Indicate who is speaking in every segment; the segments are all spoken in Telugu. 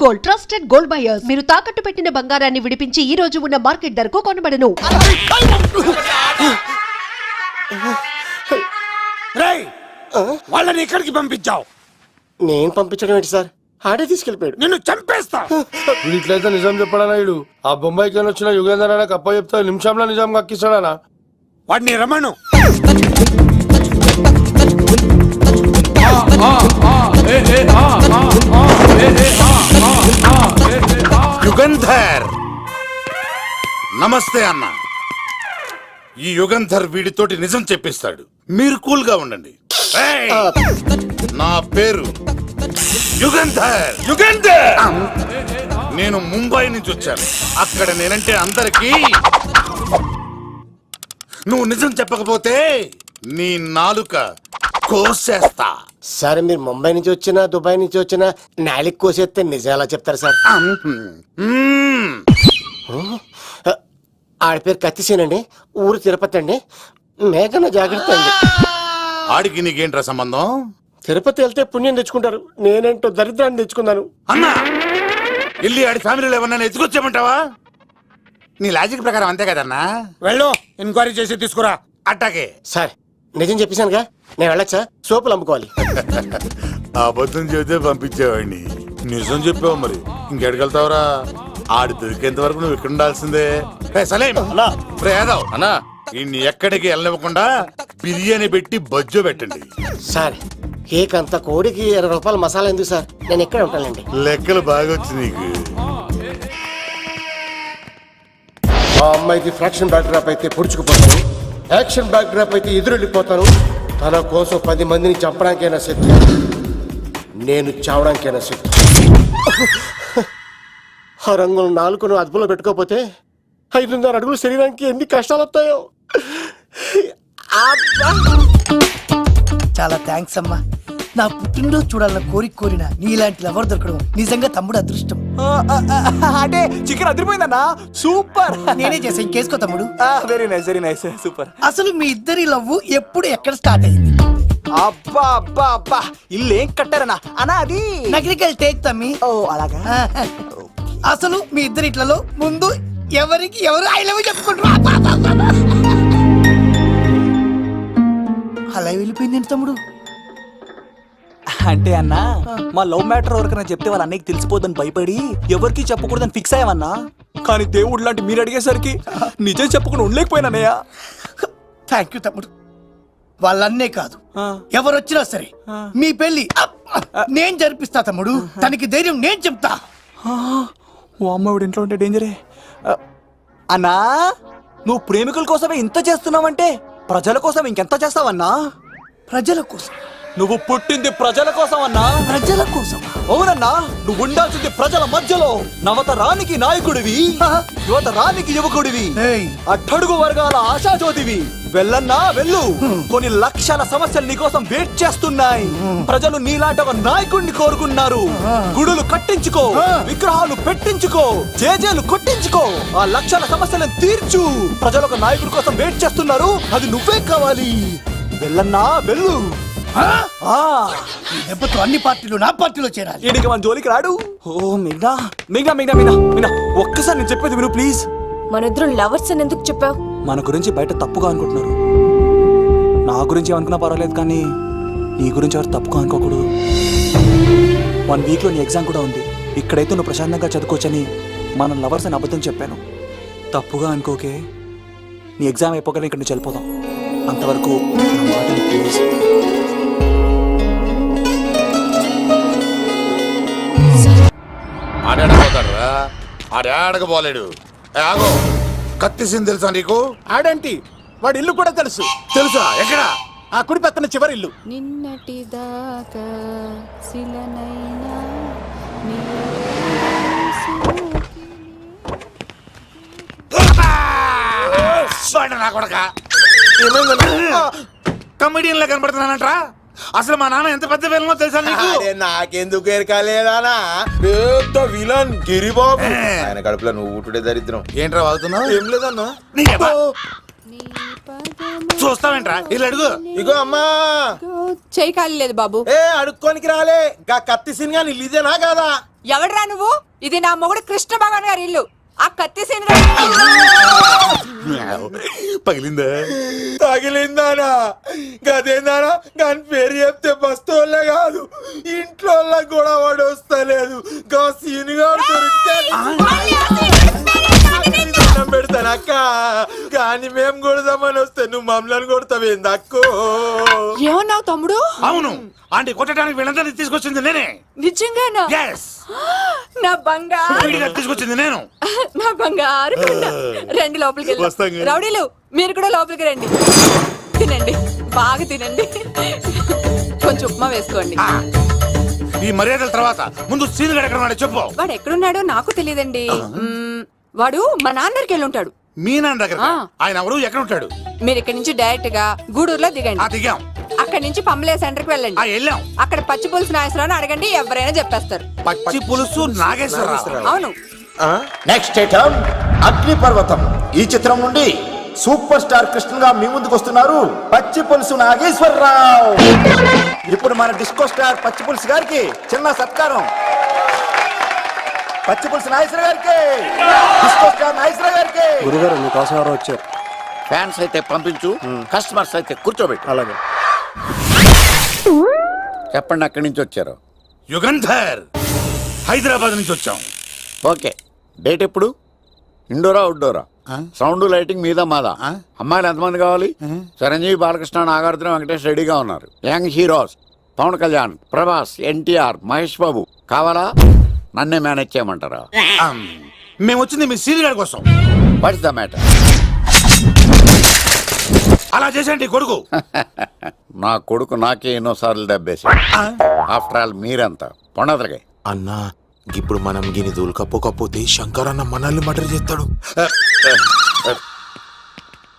Speaker 1: Gold, trusted gold buyers. మీరు తాకట్టు పెట్టిన బంగారాన్ని విడిపించి ఈ రోజు ఉన్న మార్కెట్ ధరకు కొనబడను.
Speaker 2: వాళ్ళని ఎక్కడికి పంపించావు?
Speaker 3: నేను పంపించడం ఏంటి సార్, ఆడే తీసుకెళ్ళిపోయాడు.
Speaker 2: నిన్ను చంపేస్తా.
Speaker 4: ఇట్లయితే నిజం చెప్పడానా ఇడు? ఆ బొంబాయికి వచ్చిన యుగేందర్ అన్న కప్ప చెప్తా నిమిషంలో నిజం కక్కిస్తాడానా?
Speaker 2: వాడిని రమణు.
Speaker 5: యుగంధర్ నమస్తే అన్న. ఈ యుగంధర్ వీడితోటి నిజం చెప్పిస్తాడు, మీరు కూల్ గా ఉండండి. ఏయ్! నా పేరు యుగంధర్. యుగంధర్ నేను ముంబై నుంచి వచ్చాను. అక్కడ నేనంటే అందరికీ. నువ్వు నిజం చెప్పకపోతే నీ నాలుక కోసేస్తా.
Speaker 3: సార్ మీరు ముంబై నుంచి వచ్చినా దుబాయ్ నుంచి వచ్చినా నాలిక్ కోసేస్తే నిజాలా చెప్తారు సార్? ఆడి పేరు కత్తిసేనండి, ఊరు తిరుపతి అండి. మేఘన జాగ్రత్త అండి.
Speaker 5: ఆడికి నీకేంట్రా సంబంధం?
Speaker 3: తిరుపతి వెళ్తే పుణ్యం తెచ్చుకుంటారు, నేనేంటో దరిద్రాన్ని తెచ్చుకున్నాను.
Speaker 5: అన్నా ఇల్లి ఆడి ఫ్యామిలీలో ఎవరన్నా ఎత్తుకొచ్చామంటావా? నీ లాజిక్ ప్రకారం అంతే కదన్నా.
Speaker 2: వెళ్ళు, ఎంక్వైరీ చేసి తీసుకురా.
Speaker 5: అట్టాకే
Speaker 3: సార్ నిజం చెప్పేశానుగా, నేను వెళ్ళచ్చా? సోపులు అమ్ముకోవాలి.
Speaker 5: అబద్ధం చెబితే పంపించేవాడిని, నిజం చెప్పావు మరి ఇంకెడగలుగుతావురా? ఆడి దొరికేంత వరకు నువ్వు ఇక్కడ ఉండాల్సిందే. ఇన్ని ఎక్కడికి వెళ్ళనివ్వకుండా బిర్యానీ పెట్టి బజ్జో పెట్టండి.
Speaker 3: సార్ కేక్ అంత కోడికి 20 రూపాయల మసాలా ఎందుకు సార్, నేను ఎక్కడ ఉంటానండి.
Speaker 5: లెక్కలు బాగా వచ్చి నీకు.
Speaker 3: ఆ అమ్మాయికి ఫ్రాక్షన్ బ్యాక్ డ్రాప్ అయితే పొడుచుకుపోతాను, యాక్షన్ బ్యాక్ డ్రాప్ అయితే ఎదురెళ్ళిపోతాను. తన కోసం 10 మందిని చంపడానికైనా సిద్ధం, నేను చావడానికైనా సిద్ధం. ఆ రంగులు 4 అదుపులో పెట్టుకోకపోతే 5.5 అడుగులు శరీరానికి ఎన్ని కష్టాలు వస్తాయో.
Speaker 6: చాలా థ్యాంక్స్ అమ్మా. నా పుట్టినరోజు చూడాలన్న కోరిన నీలాంటి లవర్ దొరకడం నిజంగా తమ్ముడు అదృష్టం.
Speaker 7: అంటే చికెన్ అదిరిపోయిందన్నా, సూపర్.
Speaker 6: నేనే చేసా, ఇంకేసుకో తమ్ముడు.
Speaker 7: Very nice, very nice, super.
Speaker 6: అసలు మీ ఇద్దరి లవ్ ఎప్పుడు ఎక్కడ స్టార్ట్ అయింది?
Speaker 7: అబ్బా అబ్బా అబ్బా, ఇల్లు ఏం కట్టారన్నా అన్నా? అది
Speaker 6: నగరికల్ టేక్ తమ్మి.
Speaker 7: ఓ అలాగా.
Speaker 6: అసలు మీ ఇద్దరి ఇట్లలో ముందు ఎవరికి ఎవరు ఐ లవ్ చెప్పుకుంటారు? అలా వెళ్ళిపోయింది తమ్ముడు.
Speaker 7: అంటే అన్నా మా లవ్ మ్యాటర్ ఎవరికైనా చెప్తే వాళ్ళ అన్నయ్యకి తెలిసిపోద్దని భయపడి ఎవరికి చెప్పకూడదని ఫిక్స్ అయ్యామన్నా. కానీ దేవుడు లాంటి మీరు అడిగేసరికి నిజం చెప్పకుండా ఉండలేకపోయినానయ్య.
Speaker 6: థ్యాంక్ యూ తమ్ముడు. వాళ్ళన్నే కాదు, ఎవరొచ్చినా సరే మీ పెళ్లి నేను జరిపిస్తా తమ్ముడు. తనకి ధైర్యం నేను చెప్తా.
Speaker 7: ఓ అమ్మవాడు ఇంట్లో ఉంటే డేంజరే. అన్నా నువ్వు ప్రేమికుల కోసమే ఇంత చేస్తున్నావంటే ప్రజల కోసం ఇంకెంత చేస్తావన్నా?
Speaker 6: ప్రజల కోసం.
Speaker 7: నువ్వు పుట్టింది ప్రజల కోసం అన్నా.
Speaker 6: ప్రజల కోసం?
Speaker 7: అవునన్నా, నువ్వు ఉండాల్సింది ప్రజల మధ్యలో. నవతరానికి నాయకుడివి, యువతరానికి యువకుడివి, అట్టడుగు వర్గాల ఆశాజ్యోతివి. వెళ్ళన్నా వెళ్ళు, కొన్ని లక్షల సమస్యలు నీకోసం వెయిట్ చేస్తున్నాయి. ప్రజలు నీలాంటి ఒక నాయకుడిని కోరుకున్నారు. గుడులు కట్టించుకో, విగ్రహాలు పెట్టించుకో, జేజేలు కొట్టించుకో, ఆ లక్షల సమస్యలను తీర్చు. ప్రజలు ఒక నాయకుడి కోసం వెయిట్ చేస్తున్నారు, అది నువ్వే కావాలి. వెళ్ళన్నా వెళ్ళు.
Speaker 6: దెబ్బతో అన్ని పార్టీలు నా పార్టీలో చేరాలి.
Speaker 7: ఈడికి మన జోలికి రాడు. ఓ మిగ్నా మిగ్నా మిగ్నా మిగ్నా మిగ్నా, ఒక్కసారి నేను చెప్పేది విను ప్లీజ్.
Speaker 8: మన ఇద్దరు లవర్స్ అని ఎందుకు చెప్పావు?
Speaker 7: మన గురించి బయట తప్పుగా అనుకుంటున్నారు. నా గురించి ఏమనుకున్నా పర్వాలేదు, కానీ నీ గురించి ఎవరు తప్పుగా అనుకోకూడదు. 1 వీక్లో నీ ఎగ్జామ్ కూడా ఉంది. ఇక్కడైతే నువ్వు ప్రశాంతంగా చదువుకోవచ్చని మన లవర్స్ అని అబద్ధం చెప్పాను. తప్పుగా అనుకోకే. నీ ఎగ్జామ్ అయిపోగానే ఇక్కడ నుంచి వెళ్ళిపోదాం. అంతవరకు నా మాటని ప్లీజ్.
Speaker 5: ఆడాడపోతాడురా, ఆడాడకపోలేడు. ఆగో, కత్తిసింది తెలుసా నీకు?
Speaker 2: ఆడంటి వాడి ఇల్లు కూడా తెలుసు.
Speaker 5: తెలుసా? ఎక్కడ?
Speaker 2: ఆ కుడి పక్కన చివరి ఇల్లు.
Speaker 8: నిన్నటి దాకా శిలనైనా
Speaker 5: నా కొడక కమెడియన్ లా కనబడుతున్నానంట్రా. అసలు మా నాన్న ఎంత పెద్ద విలనో తెలుసా నీకు?
Speaker 2: నాకెందుకు ఎరకాలేదానా, పెద్ద విలన్ గిరిబాబు. ఆయన కడుపులో నువ్వు ఊటుడే దరిద్రం.
Speaker 5: ఏంట్రా వాగుతున్నావు?
Speaker 2: ఏం లేదన్నా.
Speaker 5: చూస్తావేంట్రా, ఇల్లు అడుగు.
Speaker 2: ఇగో అమ్మా,
Speaker 8: చేయి ఖాళీ లేదు బాబు.
Speaker 2: ఏ అడుక్కోనికి రాలే. గా కత్తి సినిమా ఇదేనా కాదా?
Speaker 8: ఎవడరా నువ్వు? ఇది నా మొగుడు కృష్ణ భగవాన్ గారి ఇల్లు. ఆ కత్తి సీన్
Speaker 5: పగిలిందా?
Speaker 2: తగిలిందానా? గదేందానా? దాని పేరు చెప్తే బస్తోళ్ళే కాదు ఇంట్లో కూడా వాడు వస్తలేదు. గా సీనుగా దొరికితే దండం పెడతాను అక్క. కానీ మేము కొడదామని వస్తే నువ్వు మమ్మల్ని కొడతావేంది అక్కో?
Speaker 8: ఏమన్నావు తమ్ముడు?
Speaker 5: అవును, ఆంటీ కొట్టడానికి వీళ్ళందరినీ తీసుకొచ్చింది నేనే.
Speaker 8: నిజంగానా?
Speaker 5: Yes.
Speaker 8: నా బంగారు
Speaker 5: వీడిగా తీసుకొచ్చింది నేను.
Speaker 8: నా బంగారు కొండ. రండి లోపలికి
Speaker 5: వస్తాం
Speaker 8: వెళ్దాం.
Speaker 5: కదా.
Speaker 8: రౌడీలు మీరు కూడా లోపలికి రండి. తినండి, బాగా తినండి. కొంచెం ఉప్మా వేసుకోండి.
Speaker 5: ఈ మర్యాదల తర్వాత ముందు సీన్ గడ ఎక్కడ ఉన్నాడో చెప్పు.
Speaker 8: వాడు ఎక్కడున్నాడో నాకు తెలియదండి. వాడు మా నాన్న దగ్గరికి వెళ్ళి ఉంటాడు.
Speaker 5: మీ నాన్న దగ్గర?
Speaker 8: ఆ.
Speaker 5: ఆయన ఎవరు, ఎక్కడ ఉంటాడు?
Speaker 8: మీరు ఇక్కడ నుంచి డైరెక్ట్ గా గూడూరులో దిగండి.
Speaker 5: దిగాం.
Speaker 8: అక్కడ నుంచి పంబలే సెంటర్ కి వెళ్ళండి.
Speaker 5: వెళ్ళాం.
Speaker 8: అక్కడ పచ్చి పులుసు నాగేశ్వరరావు అడగండి, ఎవరైనా చెప్పేస్తారు.
Speaker 5: పచ్చి పులుసు నాగేశ్వరరావు.
Speaker 8: అవును.
Speaker 9: నెక్స్ట్ ఐటమ్ అగ్నిపర్వతం. ఈ చిత్రం నుండి సూపర్ స్టార్ కృష్ణగా మీ ముందుకు వస్తున్నారు పచ్చి పులుసు నాగేశ్వరరావు. ఇప్పుడు మన డిస్కో స్టార్ పచ్చి పులుసు గారికి చిన్న సత్కారం. పచ్చి పులుసు నాగేశ్వర గారికి, డిస్కో స్టార్ నాగేశ్వర గారికి.
Speaker 3: గురుగారు మీకోసం ఎవరో వచ్చారు.
Speaker 9: ఫ్యాన్స్ అయితే పంపించు, కస్టమర్స్ అయితే కూర్చోబెట్టు.
Speaker 3: అలాగే.
Speaker 9: చెప్పండి, అక్కడి నుంచి వచ్చారు?
Speaker 5: యుగంధర్, హైదరాబాద్ నుంచి వచ్చాం.
Speaker 9: ఓకే, డేట్ ఎప్పుడు? ఇండోరా అవుట్డోరా? సౌండ్ లైటింగ్ మీద మాదా? అమ్మాయిలు ఎంతమంది కావాలి? చిరంజీవి, బాలకృష్ణ, నాగార్జున, వెంకటేష్ రెడీగా ఉన్నారు. యంగ్ హీరోస్ పవన్ కళ్యాణ్, ప్రభాస్, ఎన్టీఆర్, మహేష్ బాబు కావాలా? నన్నే మేనేజ్ చేయమంటారా?
Speaker 5: మేము వచ్చింది మీ సీన్ గడ కోసం.
Speaker 9: What's the matter?
Speaker 5: అలా చేసేంటి కొడుకు?
Speaker 9: నా కొడుకు నాకే ఎన్నోసార్లు దెబ్బేసి. ఆఫ్టర్ ఆల్ మీరంతా పొండదలకే.
Speaker 2: అన్నా ఇప్పుడు మనం గిని దూలకపోతే శంకర్ అన్న మనల్ని మర్డర్ చేస్తాడు.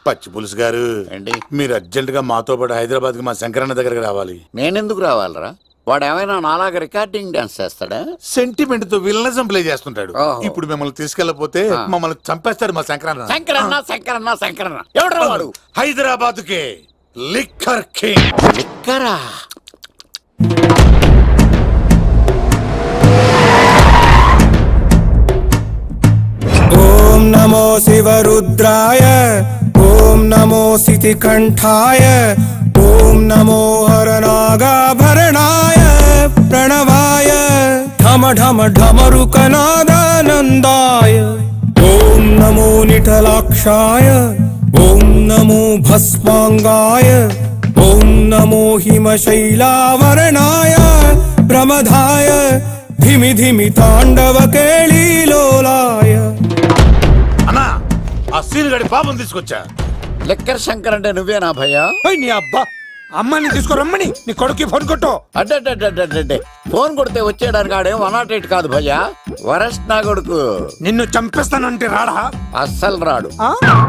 Speaker 5: పచ్చి పులుసు గారు
Speaker 9: ఏంటి?
Speaker 5: మీరు అర్జెంట్ గా మాతో పాటు హైదరాబాద్ కి మా శంకరన్న దగ్గరకు రావాలి.
Speaker 9: నేనెందుకు రావాలరా? వాడు ఏమైనా నాలాగా రికార్డింగ్ డాన్స్ చేస్తాడా?
Speaker 5: సెంటిమెంట్ తో విలనిజం ప్లే చేస్తుంటాడు.
Speaker 9: ఓహో.
Speaker 5: ఇప్పుడు మిమ్మల్ని తీసుకెళ్లపోతే మమ్మల్ని చంపేస్తాడు మా శంకరన్న.
Speaker 9: శంకరన్న శంకరన్న శంకరన్న ఎవడరా వాడు?
Speaker 5: హైదరాబాద్ కే లిక్కర్ కింగ్.
Speaker 9: లిక్కరా?
Speaker 10: ఓం నమో శివరుద్రాయ, ఓం నమో సితికంఠాయ, ఓం నమో హరనాగాభరణాయ ప్రణవాయ ఢమ ఢమ ఢమరుకనాదానందాయ. ఓం నమో నిఠలాక్షాయ, ఓం నమో భస్మాంగాయ, ఓం నమో హిమశైలావరణాయ ప్రమదాయ ధిమి ధిమి తాండవ కేళీలోలాయ.
Speaker 5: అన్నా, ఆ సీన్ గడి పాపం తీసుకొచ్చా.
Speaker 9: లిక్కర్ శంకర్ అంటే నువ్వేనా భయ్యా?
Speaker 10: నీ అబ్బా, అమ్మని తీసుకురమ్మని నీ కొడుకు ఫోన్ కొట్టు.
Speaker 9: అడ్డే ఫోన్ కొడితే వచ్చేయడానికి ఆడేం 108 కాదు భయ్యా, వరస్ట్ నా కొడుకు.
Speaker 10: నిన్ను చంపేస్తానంటే రాడా?
Speaker 9: అస్సలు రాడు.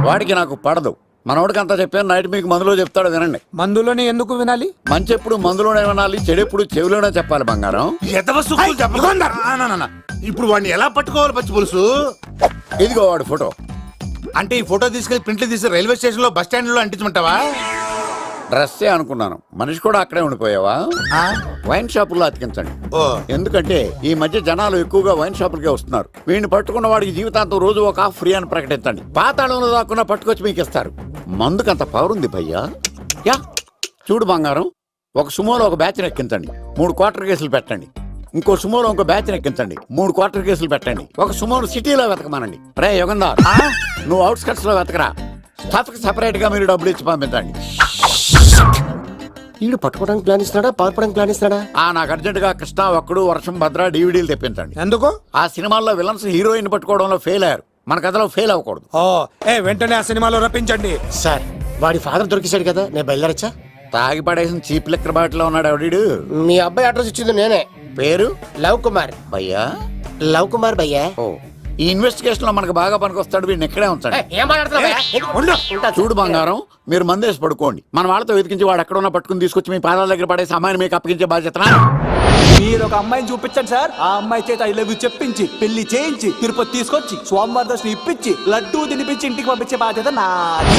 Speaker 9: వాడికి నాకు పడదు. మనోడికి అంతా చెప్పాను, నైట్ మీకు మందులో చెప్తాడు వినండి.
Speaker 10: మందులోనే ఎందుకు వినాలి?
Speaker 9: మంచి ఎప్పుడు మందులోనే వినాలి, చెడు ఎప్పుడు చెవిలోనే చెప్పాలి బంగారం.
Speaker 5: ఎదవ సుక్కులు చెప్పకుండా. ఇప్పుడు వాడిని ఎలా పట్టుకోవాలి పచ్చి పులుసు?
Speaker 9: ఇదిగో వాడు ఫోటో.
Speaker 5: అంటే ఈ ఫోటో తీసుకెళ్లి ప్రింట్లు తీసి రైల్వే స్టేషన్ లో బస్ స్టాండ్ లో అంటించమంటావా?
Speaker 9: డ్రెస్సే అనుకున్నాను, మనిషి కూడా అక్కడే ఉండిపోయావా? వైన్ షాపుల్లో అతికించండి. ఎందుకంటే ఈ మధ్య జనాలు ఎక్కువగా వైన్ షాపులకే వస్తున్నారు. వీడిని పట్టుకున్న వాడికి జీవితాంతం రోజు ఒక ఆఫ్ ఫ్రీ అని ప్రకటించండి. పాతాళంలో దాక్కున్నా పట్టుకొచ్చి మీకు ఇస్తారు. మందుకంత పవర్ ఉంది భయ్యా. యా చూడు బంగారం, ఒక సుమోలో ఒక బ్యాచ్ ఎక్కించండి, 3 క్వార్టర్ కేసులు పెట్టండి. ఇంకో సుమోలో ఇంకో బ్యాచ్ ఎక్కించండి, 3 క్వార్టర్ కేసులు పెట్టండి. ఒక సుమోను సిటీలో వెతకమానండి. రే యుగంధర్, నువ్వు అవుట్స్కట్స్ లో వెతకరా. స్టాఫ్ కి సెపరేట్ గా మీరు డబ్బులు ఇచ్చి పంపించండి.
Speaker 3: వీళ్ళు పట్టుకోవడానికి ప్లాన్ ఇస్తున్నాడా, పాల్పడానికి ప్లాన్ ఇస్తున్నాడా?
Speaker 9: నాకు అర్జెంట్ గా కృష్ణ, ఒక్కడు, వర్షం, భద్ర డివిడీలు తెప్పించండి.
Speaker 10: ఎందుకు?
Speaker 9: ఆ సినిమాల్లో విలన్స్ హీరోయిన్ పట్టుకోవడంలో ఫెయిల్ అయ్యారు, మన కథలో ఫెయిల్ అవ్వకూడదు.
Speaker 10: వెంటనే ఆ సినిమాలో రప్పించండి.
Speaker 3: సార్, వాడి ఫాదర్ దొరికేశాడు కదా, నేను బయలుదేరచ్చా?
Speaker 9: తాగి పడేసిన చీప్ లెక్కర్ బాటిలో ఉన్నాడు ఎవడీడు?
Speaker 3: మీ అబ్బాయి అడ్రస్ ఇచ్చింది నేనే.
Speaker 9: పేరు?
Speaker 3: లవ్ కుమార్.
Speaker 9: భయ్యా?
Speaker 3: లవ్ కుమార్ భయ్యా.
Speaker 9: ఓ, ఈ ఇన్వెస్టిగేషన్ లో మనకు బాగా పనికొస్తాడు, వీడిని ఇక్కడే ఉంచండి. చూడు బంగారం, మీరు మందేసి పడుకోండి. మన వాళ్ళతో వెతికించి వాడు ఎక్కడ ఉన్నా పట్టుకుని తీసుకొచ్చి మీ పాదాల దగ్గర పడేసి అమ్మాయిని మీకు అప్పగించే బాధ్యత.
Speaker 7: మీరు ఒక అమ్మాయిని చూపించండి సార్. ఆ అమ్మాయి చేత ఐ లవ్ యూ చెప్పించి పెళ్లి చేయించి తిరుపతి తీసుకొచ్చి స్వామివారి దర్శనం ఇప్పించి లడ్డూ తినిపించి ఇంటికి పంపించే బాధ్యత నాది.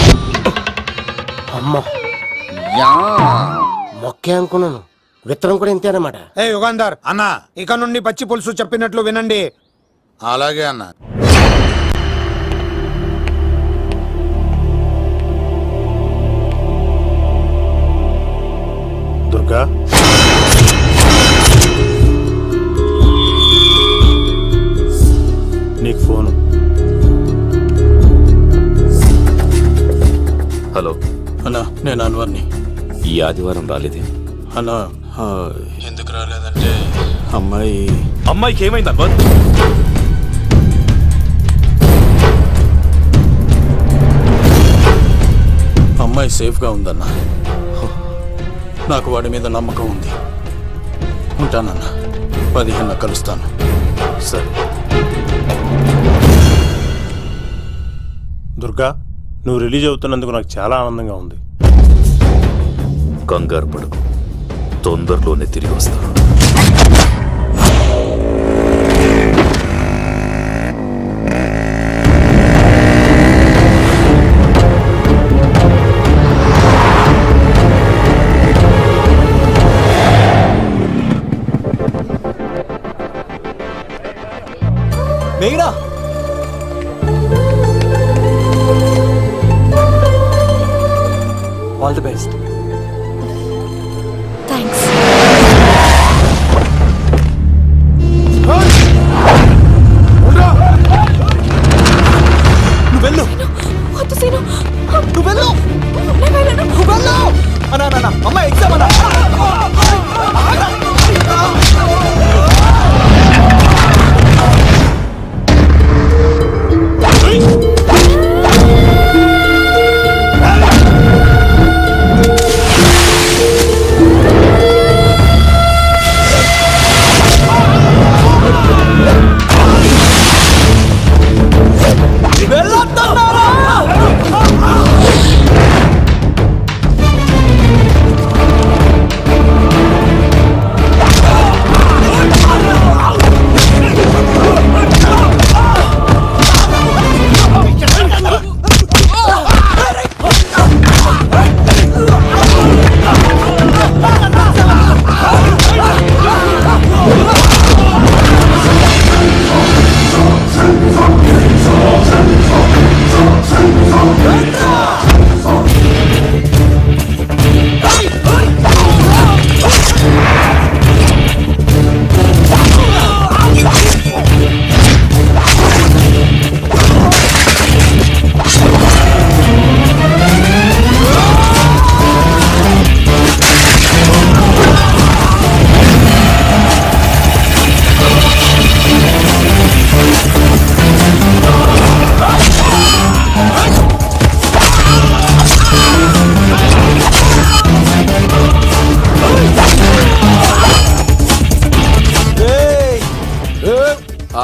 Speaker 3: అమ్మా,
Speaker 9: యా
Speaker 3: మొక్కే అనుకున్నాను, విత్తనం కూడా ఇంతే అన్నమాట.
Speaker 10: ఏ యుగాంధర్,
Speaker 5: అన్నా
Speaker 10: ఇక నుండి పచ్చి పులుసు చెప్పినట్లు వినండి.
Speaker 5: అలాగే అన్న.
Speaker 4: దుర్గా, నీకు ఫోను.
Speaker 11: హలో
Speaker 6: అన్నా, నేను అన్వర్ని.
Speaker 11: ఈ ఆదివారం రాలేదే?
Speaker 6: అన్నా, ఎందుకు రాలేదంటే
Speaker 11: అమ్మాయికి ఏమైంది అన్వర్?
Speaker 6: అమ్మాయి సేఫ్గా ఉందన్నా. నాకు వాడి మీద నమ్మకం ఉంది. ఉంటానన్నా, 15 కలుస్తాను.
Speaker 11: సరే.
Speaker 4: దుర్గా, నువ్వు రిలీజ్ అవుతున్నందుకు నాకు చాలా ఆనందంగా ఉంది.
Speaker 11: కంగారు పడకు, తొందరలోనే తిరిగి వస్తాను.
Speaker 7: మెయినా ఆల్ ది బెస్ట్.
Speaker 8: థ్యాంక్స్.
Speaker 7: నువ్వు వెళ్ళు,
Speaker 8: వద్దు సీను.
Speaker 7: నువ్వు వెళ్ళు,
Speaker 8: నేను వెళ్ళను.
Speaker 7: నువ్వు వెళ్ళు. అన్నా అన్నా, అమ్మ ఎగ్జామ్ అన్నా.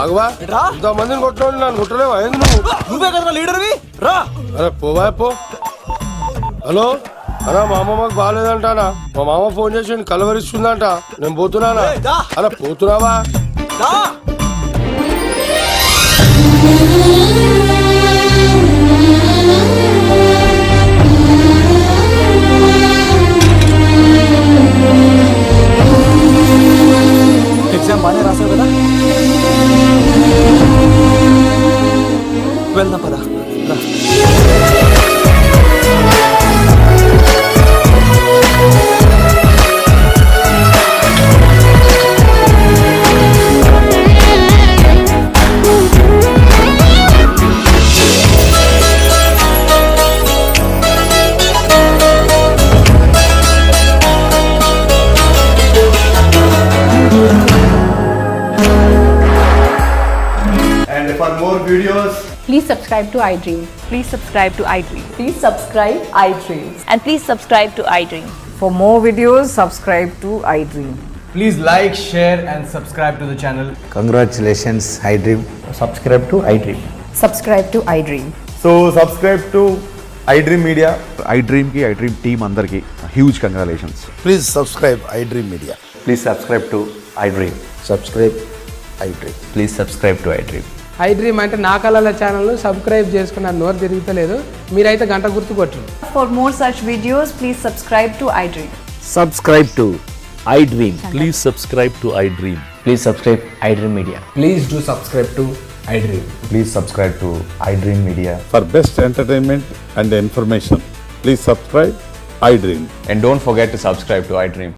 Speaker 4: ఆగవా,
Speaker 7: రా.
Speaker 4: ఇంతమందిని కొట్టడం నన్ను కొట్టలేవా? ఏంది నువ్వు?
Speaker 7: నువ్వే కదా లీడర్వి, రా.
Speaker 4: అరే పోవా పో. హలో అన్నా, మా అమ్మమ్మకి బాగాలేదంటానా? మా మామ ఫోన్ చేసి కలవరిస్తుందంట. నేను పోతున్నానా?
Speaker 7: ఏయ్, దా.
Speaker 4: అరే పోతున్నావా?
Speaker 7: రా. ఎగ్జామ్ బాగానే రాసావు కదా? వెళ్దాం పదా, రా.
Speaker 12: For more videos,
Speaker 8: Please subscribe to iDream. Please subscribe to iDream. Please subscribe iDream. And please subscribe to iDream.
Speaker 13: For more videos, subscribe to iDream.
Speaker 12: please like, share and subscribe to the channel.
Speaker 11: Congratulations iDream.
Speaker 12: Subscribe to iDream.
Speaker 13: Subscribe to iDream.
Speaker 12: So subscribe to iDream Media.
Speaker 11: iDream కి iDream టీమ్ అందరికి huge congratulations.
Speaker 5: Please subscribe iDream media.
Speaker 12: Please subscribe to iDream.
Speaker 5: Subscribe iDream.
Speaker 12: Please subscribe to iDream.
Speaker 13: iDream అంటే నా కళల ఛానల్ సబ్స్క్రైబ్ చేసుకున్న నోరు తిరుగుతలేదు. మీరైతే గంట గుర్తు కొట్టండి. For more such videos, please subscribe to iDream.
Speaker 9: Subscribe to
Speaker 12: iDream.
Speaker 10: Please subscribe to iDream.
Speaker 12: Please subscribe iDream Media.
Speaker 13: Please do subscribe to iDream.
Speaker 12: Please subscribe to iDream Media.
Speaker 5: For best entertainment and information, please subscribe iDream.
Speaker 12: And don't forget to subscribe to iDream.